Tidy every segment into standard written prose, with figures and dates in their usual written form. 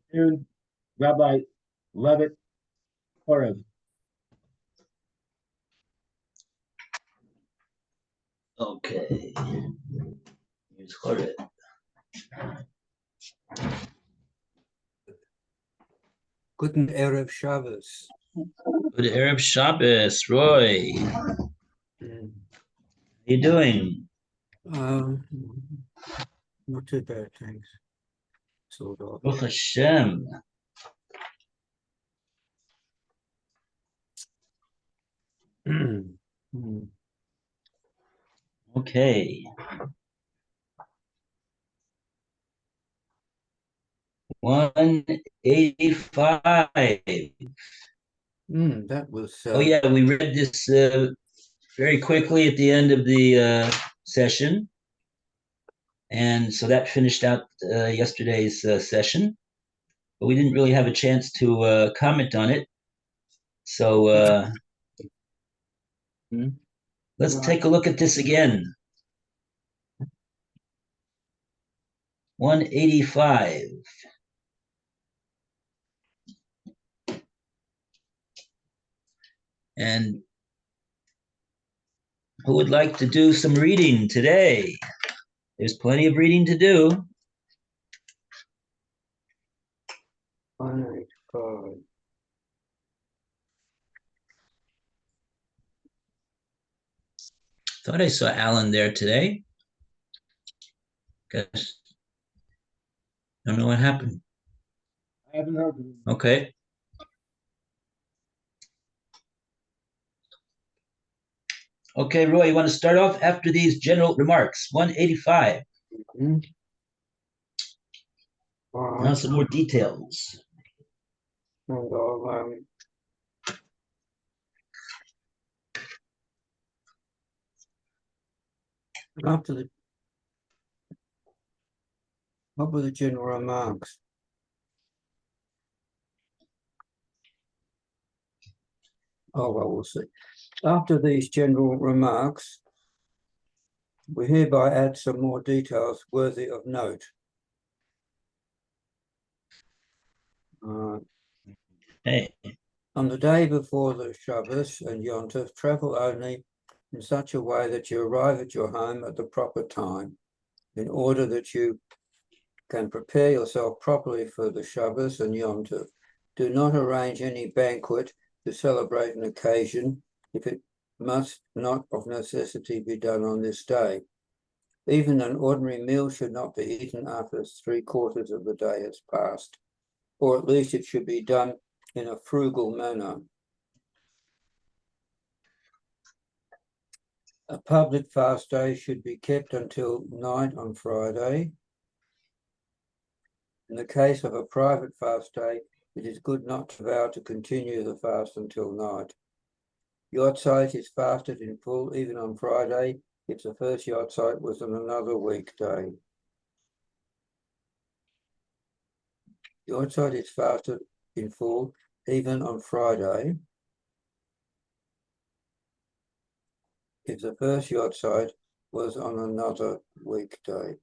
afternoon, Rabbi Levitt, Horeb. Okay. Here's Horeb. Guten Erev Shabbos. Good Arab Shabbos, Roy. Mm. How you doing? Not too bad, thanks. Sort of. Baruch Hashem. Mm. Okay. 185. That was. Oh yeah, we read this very quickly at the end of the session, and so that finished out yesterday's session. But we didn't really have a chance to comment on it. So let's take a look at this again. 185. And who would like to do some reading today? There's plenty of reading to do. 185. Thought I saw Alan there today. Guess don't know what happened. I haven't heard from him. Okay. Okay, Roy, you want to start off after these general remarks? 185. All Now right. some more details. And I'll, after the what were the general remarks? Oh, well, we'll see. After these general remarks, we hereby add some more details worthy of note. Hey, On the day before the Shabbos and Yom Tov, travel only in such a way that you arrive at your home at the proper time, in order that you can prepare yourself properly for the Shabbos and Yom Tov. Do not arrange any banquet to celebrate an occasion if it must not of necessity be done on this day. Even an ordinary meal should not be eaten after 3/4 of the day has passed, or at least it should be done in a frugal manner. A public fast day should be kept until night on Friday. In the case of a private fast day, it is good not to vow to continue the fast until night. Yahrzeit is fasted in full even on Friday if the first Yahrzeit was on another weekday. Yahrzeit is fasted in full even on Friday if the first Yahrzeit was on another weekday,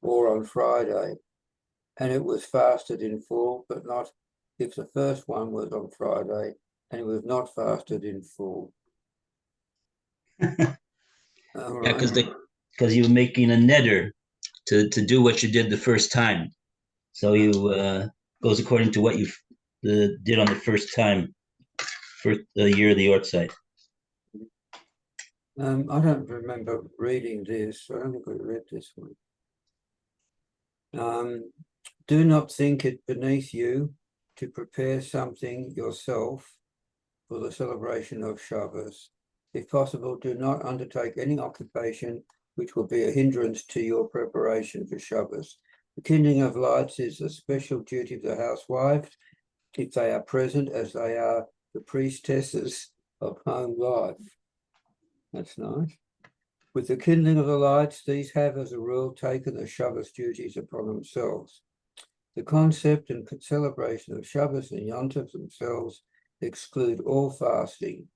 or on Friday, and it was fasted in full, but not if the first one was on Friday and it was not fasted in full. All yeah, right. because you were making a neder to do what you did the first time. So you goes according to what you did on the first time, first year of the Yortzeit. I don't remember reading this. I don't think we read this one. Do not think it beneath you to prepare something yourself for the celebration of Shabbos. If possible, do not undertake any occupation which will be a hindrance to your preparation for Shabbos. The kindling of lights is a special duty of the housewife, if they are present, as they are the priestesses of home life. That's nice. With the kindling of the lights, these have, as a rule, taken the Shabbos duties upon themselves. The concept and celebration of Shabbos and Yom Tov themselves exclude all fasting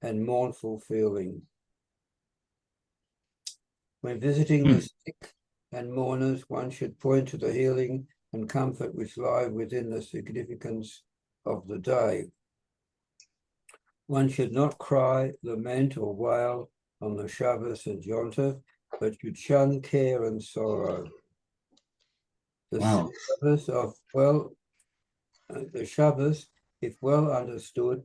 and mournful feeling. When visiting the sick and mourners, one should point to the healing and comfort which lie within the significance of the day. One should not cry, lament, or wail on the Shabbos and Yom Tov, but should shun care and sorrow. The Wow. The Shabbos, if well understood,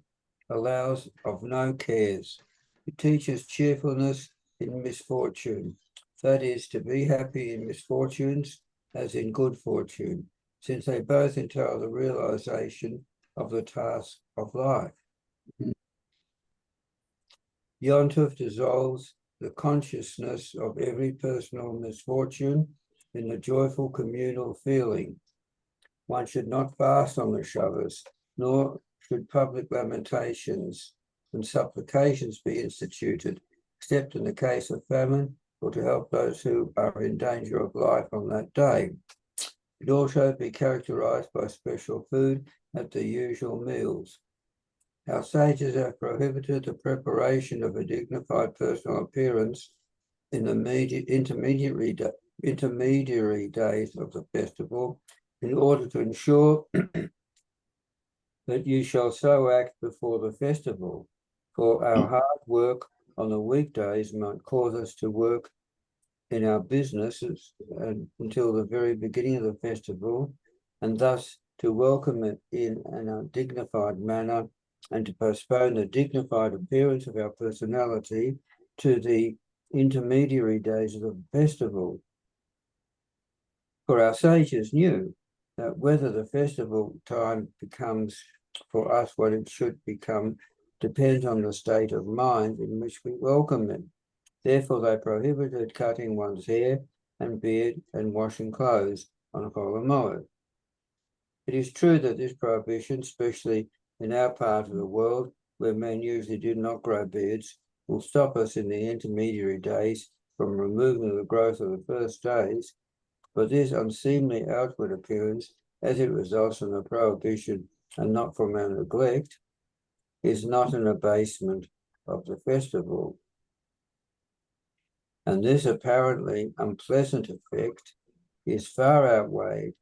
allows of no cares. It teaches cheerfulness in misfortune, that is, to be happy in misfortunes as in good fortune, since they both entail the realization of the task of life. Yom Tov dissolves the consciousness of every personal misfortune in the joyful communal feeling. One should not fast on the Shabbos, nor should public lamentations and supplications be instituted, except in the case of famine or to help those who are in danger of life on that day. It also be characterized by special food at the usual meals. Our sages have prohibited the preparation of a dignified personal appearance in the intermediary days of the festival, in order to ensure that you shall so act before the festival. For our hard work on the weekdays might cause us to work in our businesses until the very beginning of the festival, and thus to welcome it in an undignified manner, and to postpone the dignified appearance of our personality to the intermediary days of the festival. For our sages knew that whether the festival time becomes for us what it should become depends on the state of mind in which we welcome it. Therefore, they prohibited cutting one's hair and beard and washing clothes on Horeb. It is true that this prohibition, especially in our part of the world, where men usually do not grow beards, will stop us in the intermediary days from removing the growth of the first days. But this unseemly outward appearance, as it results from the prohibition and not from our neglect, is not an abasement of the festival. And this apparently unpleasant effect is far outweighed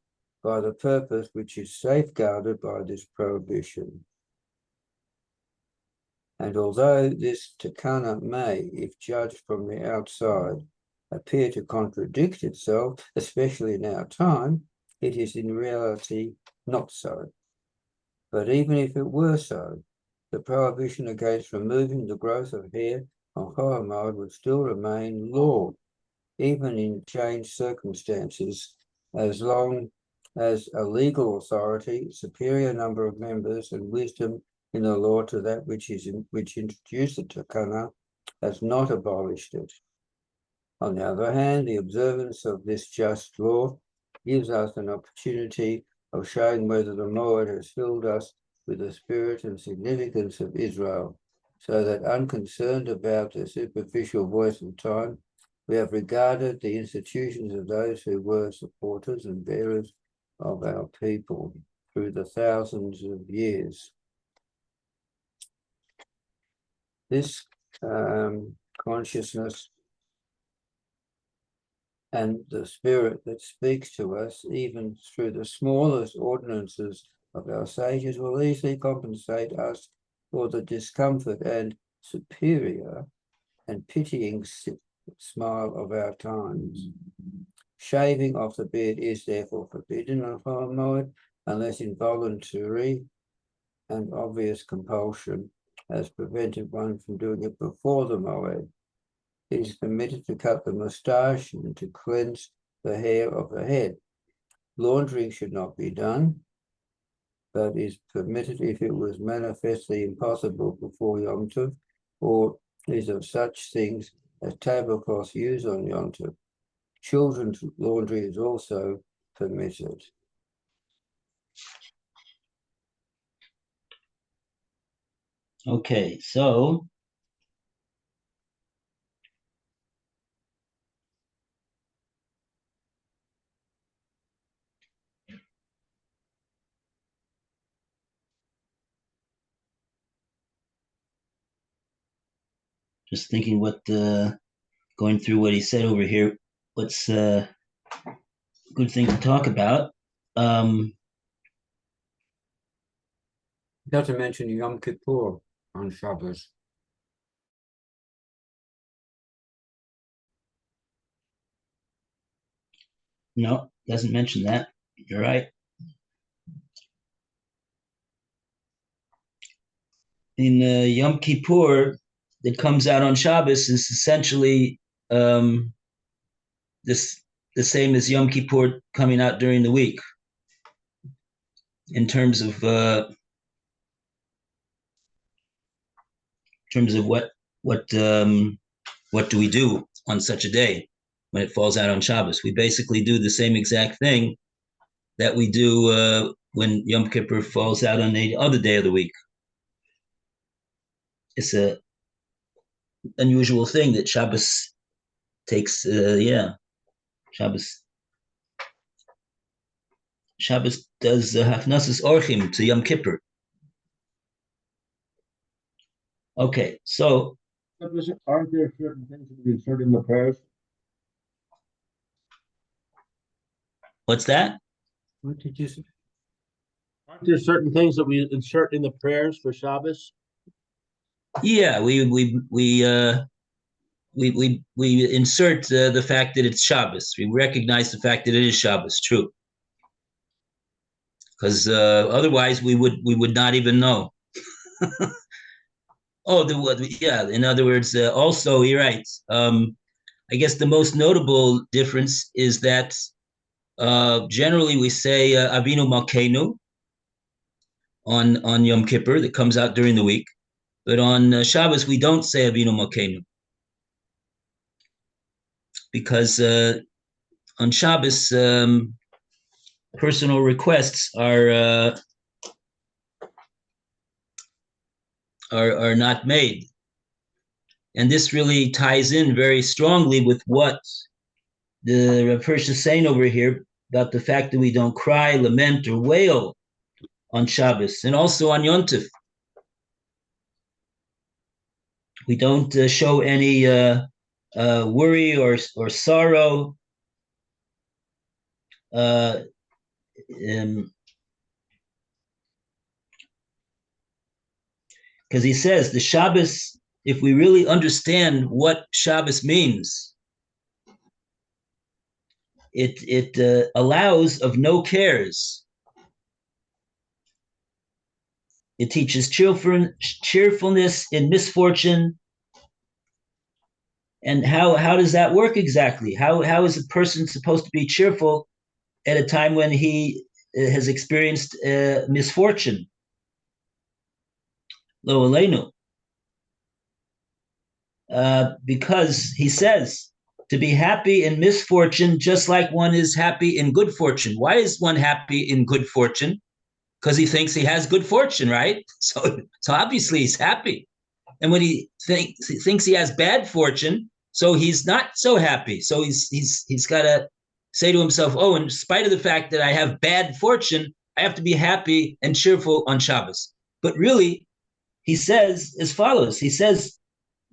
by the purpose which is safeguarded by this prohibition. And although this takana may, if judged from the outside, appear to contradict itself, especially in our time, it is in reality not so. But even if it were so, the prohibition against removing the growth of hair on Horeb would still remain law, even in changed circumstances, as long as a legal authority, superior number of members, and wisdom in the law to that which introduced the takana has not abolished it. On the other hand, the observance of this just law gives us an opportunity of showing whether the Moed has filled us with the spirit and significance of Israel, so that unconcerned about the superficial voice of time, we have regarded the institutions of those who were supporters and bearers of our people through the thousands of years. This consciousness and the spirit that speaks to us, even through the smallest ordinances of our sages, will easily compensate us for the discomfort and superior and pitying smile of our times. Shaving off the beard is therefore forbidden on Horeb unless involuntary and obvious compulsion has prevented one from doing it before the Moed. It is permitted to cut the moustache and to cleanse the hair of the head. Laundering should not be done, but is permitted if it was manifestly impossible before Yom Tov, or is of such things as tablecloths used on Yom Tov. Children's laundry is also permitted. Okay, so just thinking going through what he said over here, what's a good thing to talk about. Doesn't mention Yom Kippur on Shabbos. No, doesn't mention that. You're right. In Yom Kippur, that comes out on Shabbos is essentially this the same as Yom Kippur coming out during the week. In terms of what do we do on such a day when it falls out on Shabbos? We basically do the same exact thing that we do when Yom Kippur falls out on the other day of the week. It's a unusual thing that Shabbos takes. Shabbos does hafnasas orchim to Yom Kippur. Okay, so Aren't there certain things that we insert in the prayers? what's that? What did you say? Aren't there certain things that we insert in the prayers for Shabbos? Yeah, we insert the fact that it's Shabbos. We recognize the fact that it is Shabbos. True, because otherwise we would not even know. Yeah. In other words, also he writes. I guess the most notable difference is that generally we say Avinu Malkeinu on Yom Kippur that comes out during the week, but on Shabbos we don't say Avinu Malkeinu because on Shabbos personal requests are not made. And this really ties in very strongly with what the Rav Hirsch is saying over here about the fact that we don't cry, lament, or wail on Shabbos, and also on Yom Tov. We don't show any worry or sorrow. Because he says the Shabbos, if we really understand what Shabbos means, it allows of no cares. It teaches cheerfulness in misfortune. And how does that work exactly? How is a person supposed to be cheerful at a time when he has experienced misfortune? Lo aleinu. Because he says to be happy in misfortune just like one is happy in good fortune. Why is one happy in good fortune? Because he thinks he has good fortune, right? So obviously he's happy. And when he thinks he has bad fortune, so he's not so happy. So he's got to say to himself, oh, in spite of the fact that I have bad fortune, I have to be happy and cheerful on Shabbos. But really, he says as follows. He says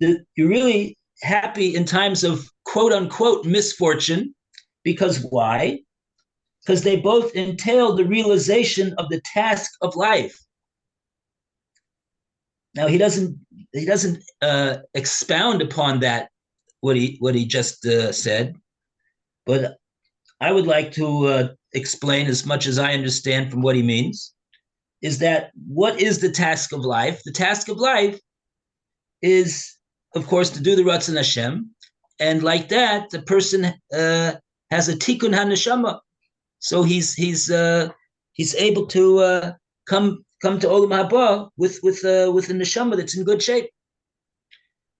that you're really happy in times of quote unquote misfortune, because why? Because they both entail the realization of the task of life. Now he doesn't expound upon that what he just said, but I would like to explain as much as I understand from what he means. Is that what is the task of life? The task of life is, of course, to do the Ratzon Hashem, and like that, the person has a tikkun haneshama. So he's able to come to Olam Haba with a neshama that's in good shape.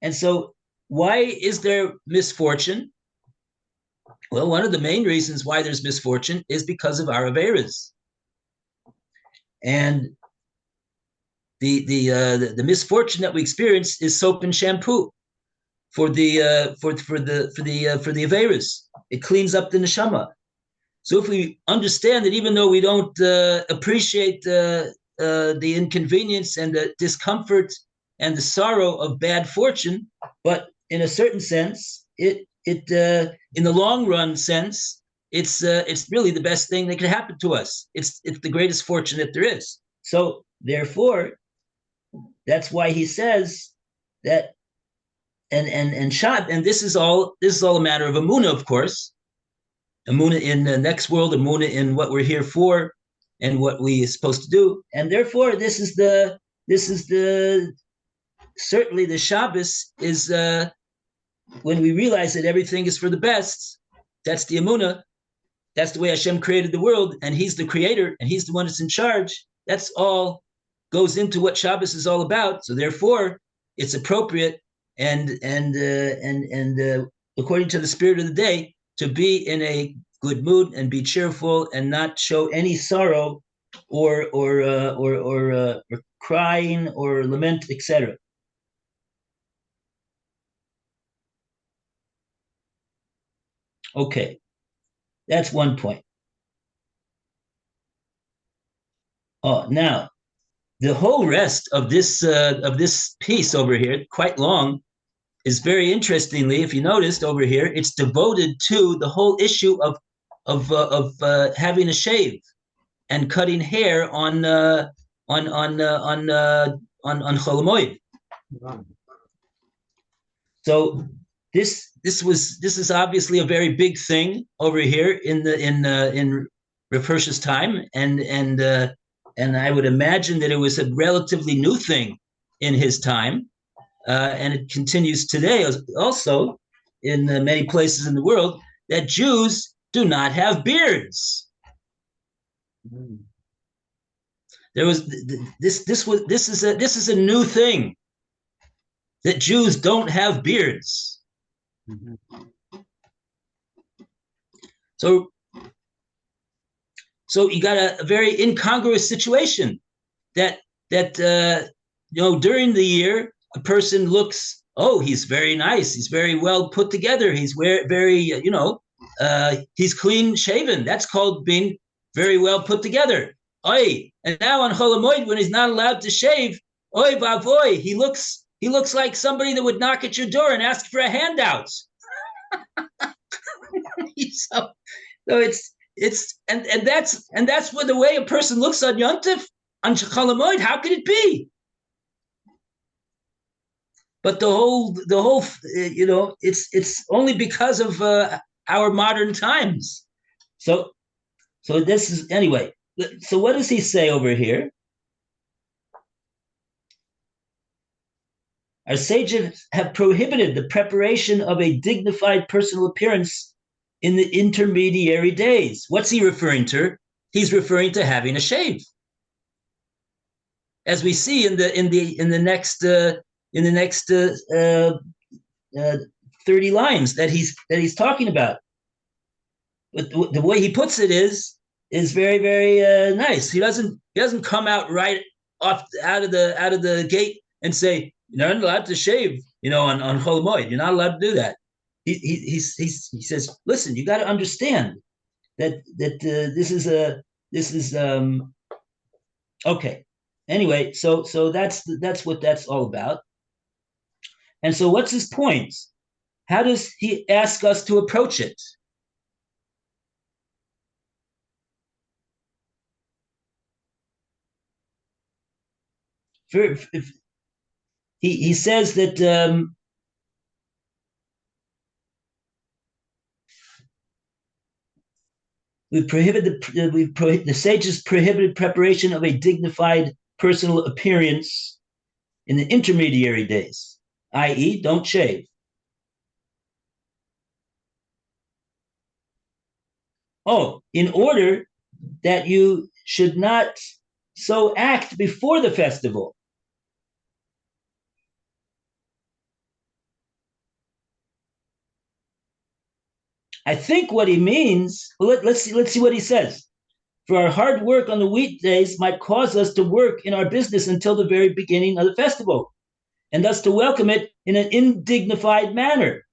And so, why is there misfortune? Well, one of the main reasons why there's misfortune is because of our averas. And the misfortune that we experience is soap and shampoo for the averas. It cleans up the neshama. So if we understand that even though we don't appreciate the inconvenience and the discomfort and the sorrow of bad fortune, but in a certain sense, it in the long run sense, it's really the best thing that could happen to us. It's the greatest fortune that there is. So therefore, that's why he says that, and Shabbat, and this is all a matter of Amunah, of course. Amunah in the next world, Amunah in what we're here for, and what we are supposed to do. And therefore, this is the certainly the Shabbos is when we realize that everything is for the best. That's the Amunah. That's the way Hashem created the world, and He's the creator, and He's the one that's in charge. That's all goes into what Shabbos is all about. So therefore, it's appropriate and according to the spirit of the day, to be in a good mood and be cheerful and not show any sorrow or crying or lament, etc. Okay, that's one point. Oh, now the whole rest of this piece over here, quite long, is very interestingly, if you noticed over here, it's devoted to the whole issue of having a shave and cutting hair on Chol Hamoed. So this is obviously a very big thing over here in Rav Hirsch's time, and I would imagine that it was a relatively new thing in his time. And it continues today also in many places in the world, that Jews do not have beards. There was this is a new thing, that Jews don't have beards. So you got a very incongruous situation that during the year, a person looks, oh, he's very nice, he's very well put together, he's very he's clean shaven. That's called being very well put together. Oy, and now on Chol Hamoed, when he's not allowed to shave, oy vavoy, he looks like somebody that would knock at your door and ask for a handout. so it's that's what the way a person looks on Yom Tov, on Chol Hamoed. How could it be? But the whole it's only because of our modern times. So this is, anyway. So what does he say over here? Our sages have prohibited the preparation of a dignified personal appearance in the intermediary days. What's he referring to? He's referring to having a shave, as we see in the next 30 lines that he's talking about. But the way he puts it is very, very nice. He doesn't come out right off out of the gate and say, you're not allowed to shave, on Chol Hamoed. You're not allowed to do that. He says, listen, you got to understand that this is okay. Anyway, so that's what that's all about. And so what's his point? How does he ask us to approach it? He says that the sages prohibited preparation of a dignified personal appearance in the intermediary days, i.e., don't shave. Oh, in order that you should not so act before the festival. I think what he means, let's see what he says. For our hard work on the weekdays might cause us to work in our business until the very beginning of the festival, and thus to welcome it in an indignified manner,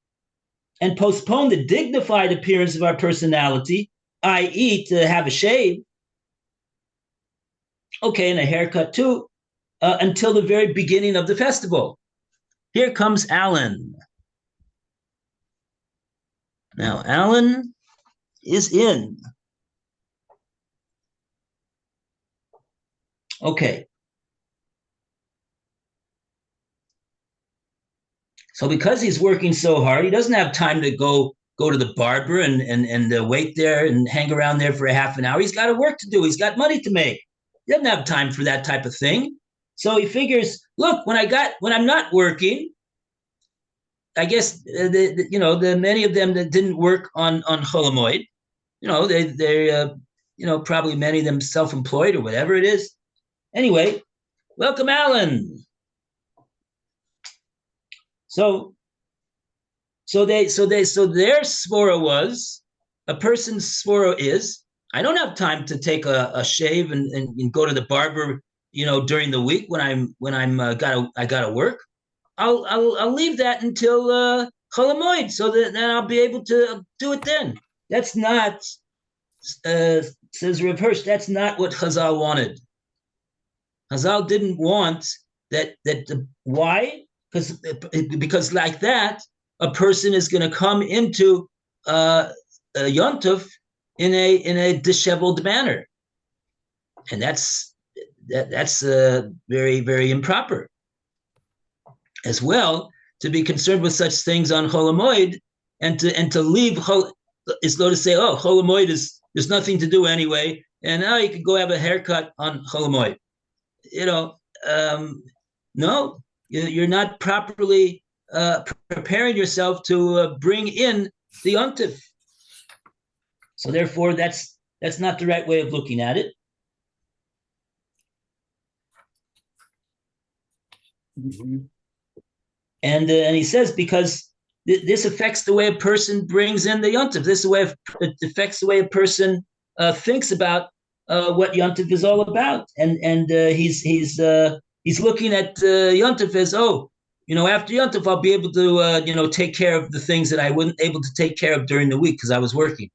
and postpone the dignified appearance of our personality, i.e., to have a shave, okay, and a haircut too, until the very beginning of the festival. Here comes Alan. Now, Alan is in. Okay. So because he's working so hard, he doesn't have time to go to the barber and wait there and hang around there for a half an hour. He's got work to do. He's got money to make. He doesn't have time for that type of thing. So he figures, look, when I'm not working, I guess the many of them that didn't work on Chol Hamoed, they're probably many of them self-employed or whatever it is. Anyway, welcome, Alan. So their svara was, a person's svara is, I don't have time to take a shave and go to the barber, during the week when I gotta work. I'll leave that until Chol Hamoed, so that then I'll be able to do it then. That's not, says Rav Hirsch, that's not what Chazal wanted. Chazal didn't want that. Why? Because like that, a person is going to come into a Yontov in a disheveled manner, and that's very, very improper. As well, to be concerned with such things on Chol Hamoed and to leave is though to say, oh, Chol Hamoed there's nothing to do anyway, and now you can go have a haircut on Chol Hamoed. No, you're not properly preparing yourself to bring in the Yontif. So therefore, that's not the right way of looking at it. Mm-hmm. And he says, because this affects the way a person brings in the Yontif. It affects the way a person thinks about what Yontif is all about. And he's looking at Yontif as, after Yontif, I'll be able to, take care of the things that I wasn't able to take care of during the week because I was working.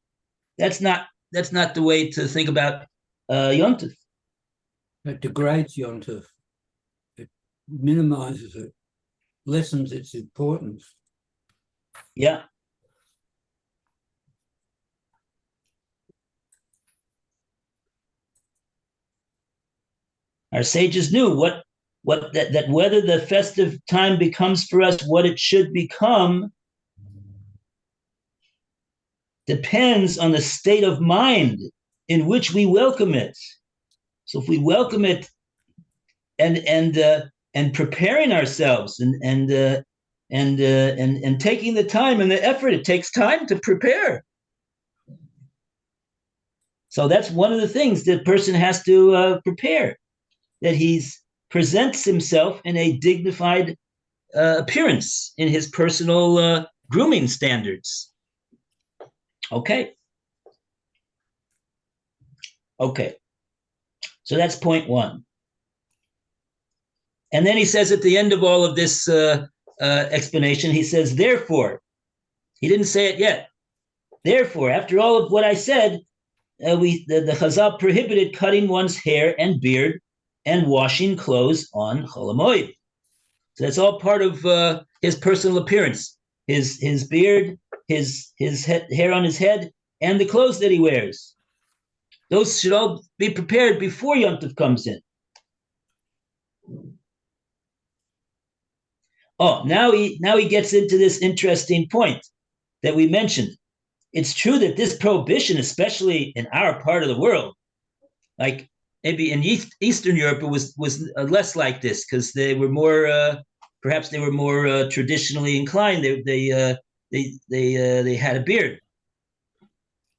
That's not the way to think about Yontif. It degrades Yontif. It minimizes it, lessens its importance. Yeah. Our sages knew that whether the festive time becomes for us what it should become depends on the state of mind in which we welcome it. So if we welcome it and preparing ourselves and taking the time and the effort, it takes time to prepare. So that's one of the things that person has to prepare, that he presents himself in a dignified appearance in his personal grooming standards. Okay. So that's point one. And then he says at the end of all of this explanation, he says, therefore, he didn't say it yet. Therefore, after all of what I said, the Chazal prohibited cutting one's hair and beard and washing clothes on Chol Hamoed. So that's all part of his personal appearance, his beard, his hair on his head, and the clothes that he wears. Those should all be prepared before Yom Tov comes in. Oh, now he gets into this interesting point that we mentioned. It's true that this prohibition, especially in our part of the world, like maybe in Eastern Europe, it was less like this because they were more, perhaps they were more traditionally inclined. They had a beard,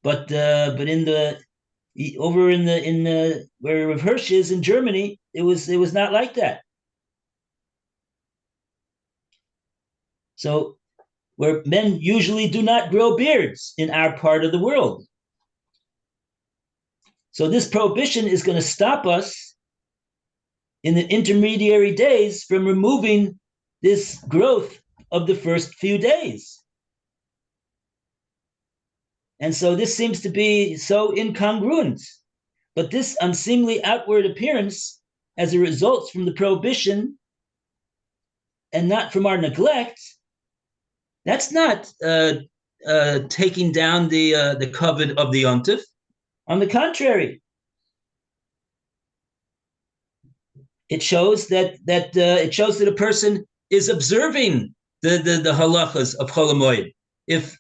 but in the where Rav Hirsch is in Germany, it was not like that. So where men usually do not grow beards in our part of the world. So this prohibition is going to stop us in the intermediary days from removing this growth of the first few days. And so this seems to be so incongruent. But this unseemly outward appearance, as a result from the prohibition and not from our neglect, that's not taking down the covet of the yontif. On the contrary, it shows that a person is observing the halachas of Chol Hamoed. If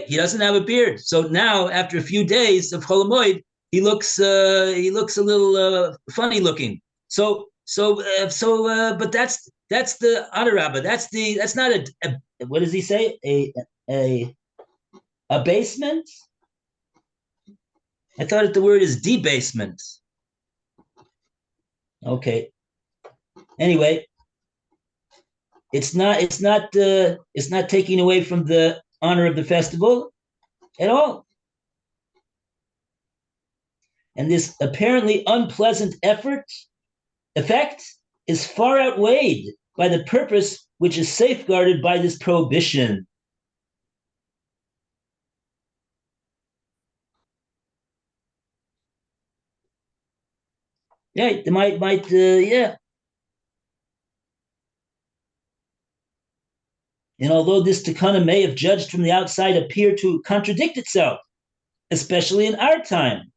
he doesn't have a beard, so now after a few days of Chol Hamoed, he looks a little funny looking. But that's the Adarabba. That's not a what does he say? A abasement? I thought the word is debasement. Okay. Anyway, it's not taking away from the honor of the festival at all. And this apparently unpleasant effect is far outweighed by the purpose which is safeguarded by this prohibition. Yeah, they might, yeah. And although this takana may have judged from the outside appear to contradict itself, especially in our time,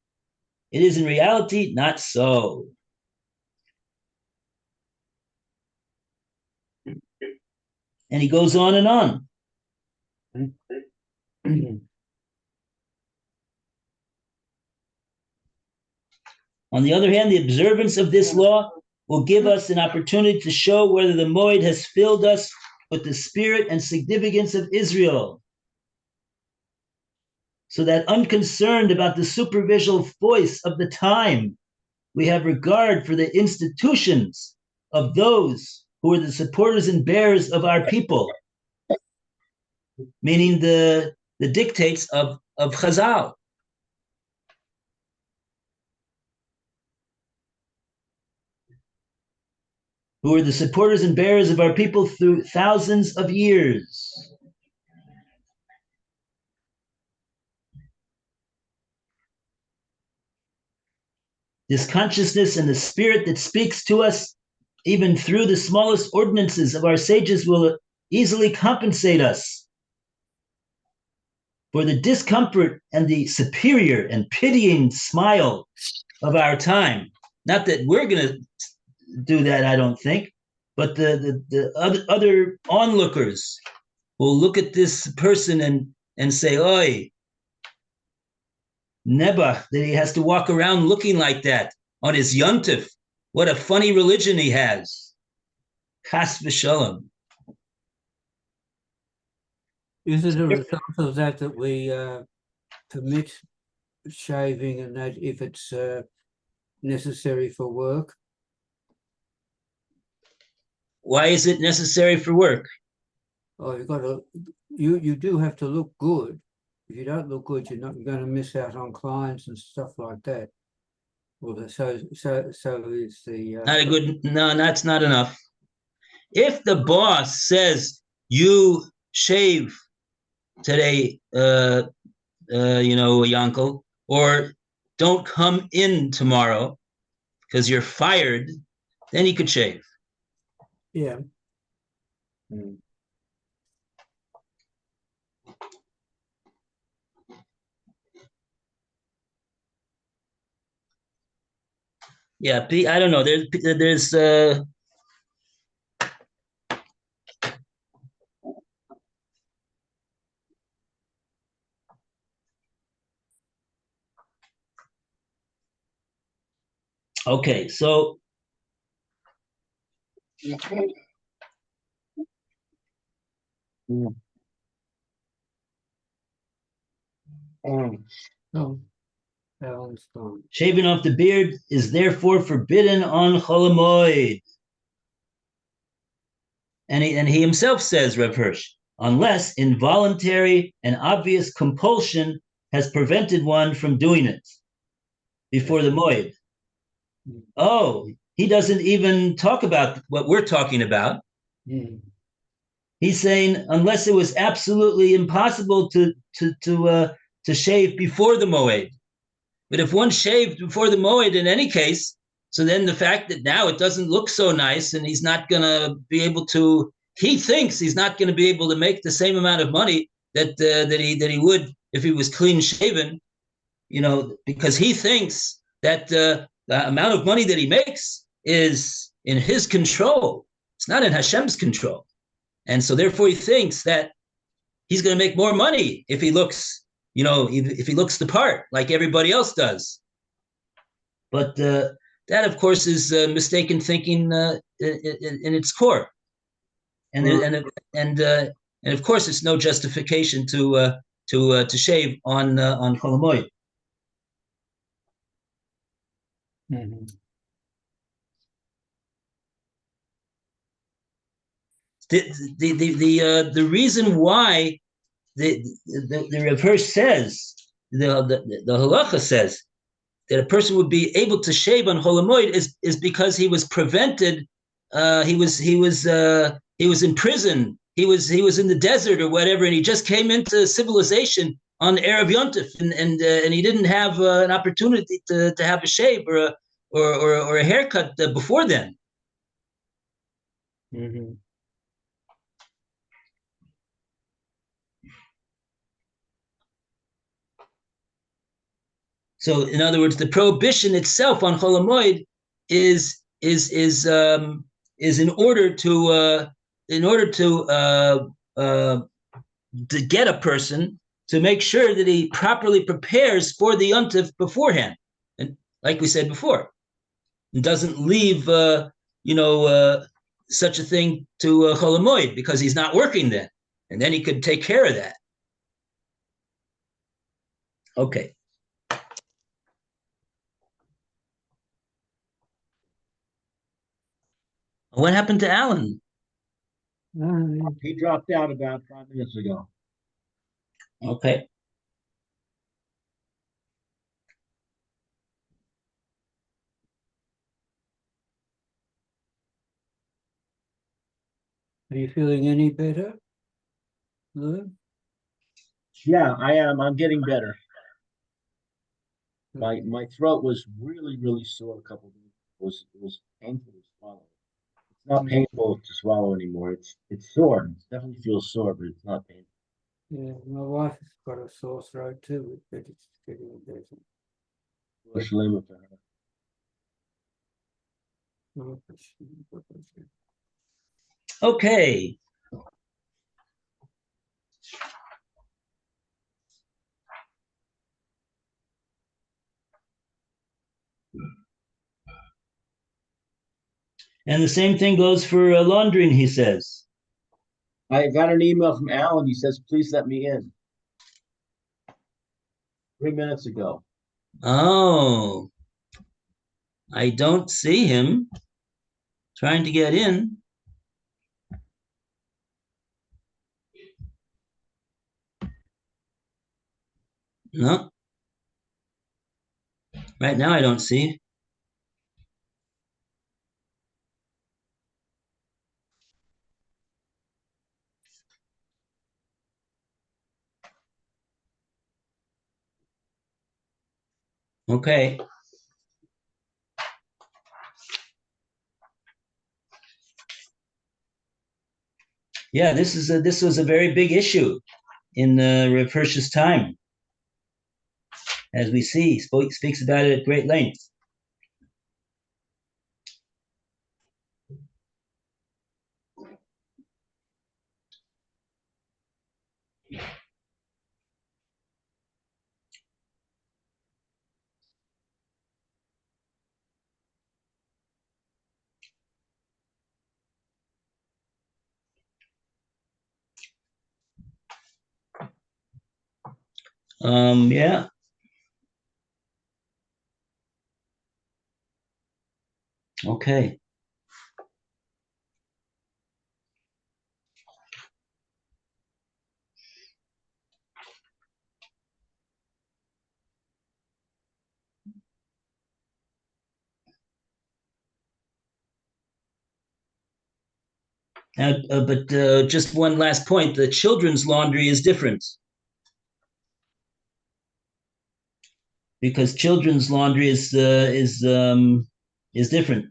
it is in reality not so. And he goes on and on. On the other hand, the observance of this law will give us an opportunity to show whether the Moed has filled us with the spirit and significance of Israel, so that unconcerned about the superficial voice of the time, we have regard for the institutions of those who are the supporters and bearers of our people, meaning the dictates of Chazal. Who are the supporters and bearers of our people through thousands of years. This consciousness and the spirit that speaks to us, even through the smallest ordinances of our sages, will easily compensate us for the discomfort and the superior and pitying smile of our time. Not that we're going to do that, I don't think, but the other onlookers will look at this person and say, "Oi, Nebuch, that he has to walk around looking like that on his yontif. What a funny religion he has." Chas v'shalom. Is it a result of that we permit shaving, and that if it's necessary for work? Why is it necessary for work? Oh, you do have to look good. If you don't look good, you're going to miss out on clients and stuff like that. Well, so is the Not a good. No, that's not enough. If the boss says you shave today, Yankel, or don't come in tomorrow because you're fired, then you could shave. Yeah. Yeah, I don't know. There's okay, so Oh, shaving off the beard is therefore forbidden on Chol Hamoed. And he himself says, Rav Hirsch, unless involuntary and obvious compulsion has prevented one from doing it before the Moed. Oh, he doesn't even talk about what we're talking about. He's saying unless it was absolutely impossible to shave before the Moed. But if one shaved before the Moed in any case, so then the fact that now it doesn't look so nice and he's not going to be able to, he thinks he's not going to be able to make the same amount of money that he would if he was clean shaven, because he thinks that the amount of money that he makes is in his control. It's not in Hashem's control. And so therefore he thinks that he's going to make more money if he looks, if he looks the part like everybody else does. But that, of course, is mistaken thinking in its core. And of course, it's no justification to shave on Chol Hamoed. Mhm. The reason why the Rav Hirsch says, the halacha says that a person would be able to shave on Chol Hamoed is because he was prevented. He was in prison. He was in the desert or whatever, and he just came into civilization on Erev Yontif, and he didn't have an opportunity to have a shave or a haircut before then. Mhm. So, in other words, the prohibition itself on Chol Hamoed is in order to get a person to make sure that he properly prepares for the yontif beforehand, and like we said before, and doesn't leave such a thing to Chol Hamoed because he's not working then, and then he could take care of that. Okay. What happened to Alan? He dropped out about 5 minutes ago. Okay. Are you feeling any better, Lou? Yeah, I am. I'm getting better. My throat was really, really sore a couple of days. It was painful to swallow. It's not painful to swallow anymore. It's sore. It definitely feels sore, but it's not painful. Yeah, my wife has got a sore throat too, but it's getting better. Shalema for her. Okay. And the same thing goes for laundering, he says. I got an email from Alan. He says, please let me in. 3 minutes ago. Oh, I don't see him trying to get in. No. Right now, I don't see. Okay. Yeah, this was a very big issue in Rav Hirsch's time. As we see, he speaks about it at great length. Yeah. Okay. But just one last point: the children's laundry is different because children's laundry is different.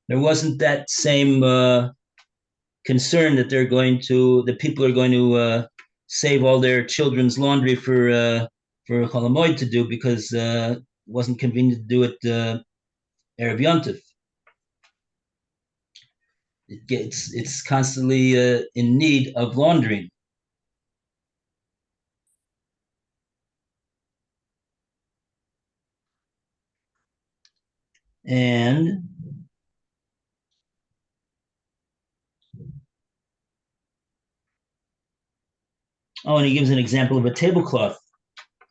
There wasn't that same concerned that the people are going to save all their children's laundry for Chol Hamoed to do because it wasn't convenient to do it Erev Yontif. It's constantly in need of laundering. And he gives an example of a tablecloth.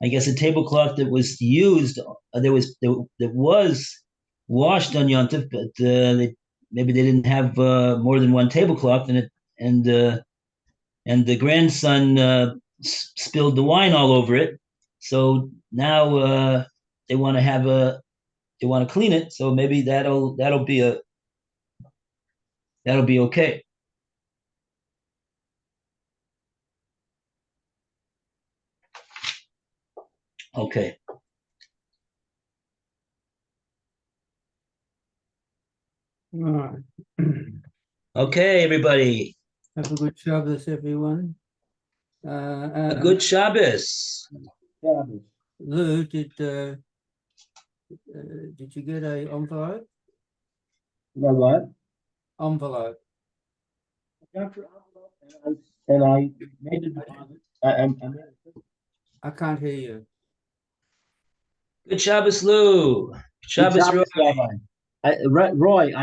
I guess a tablecloth that was used, that was washed on Yontif, but maybe they didn't have more than one tablecloth, and the grandson spilled the wine all over it. So now they want to clean it. So maybe that'll be okay. Okay. All right. Okay, everybody. Have a good Shabbos, everyone. A good Shabbos. Shabbos. Lou, did you get a envelope? You know what? Envelope. I got your envelope and I made a deposit. I made a I can't hear you. Good Shabbos, Lou. Good Shabbos, Roy. Rabbi. Roy,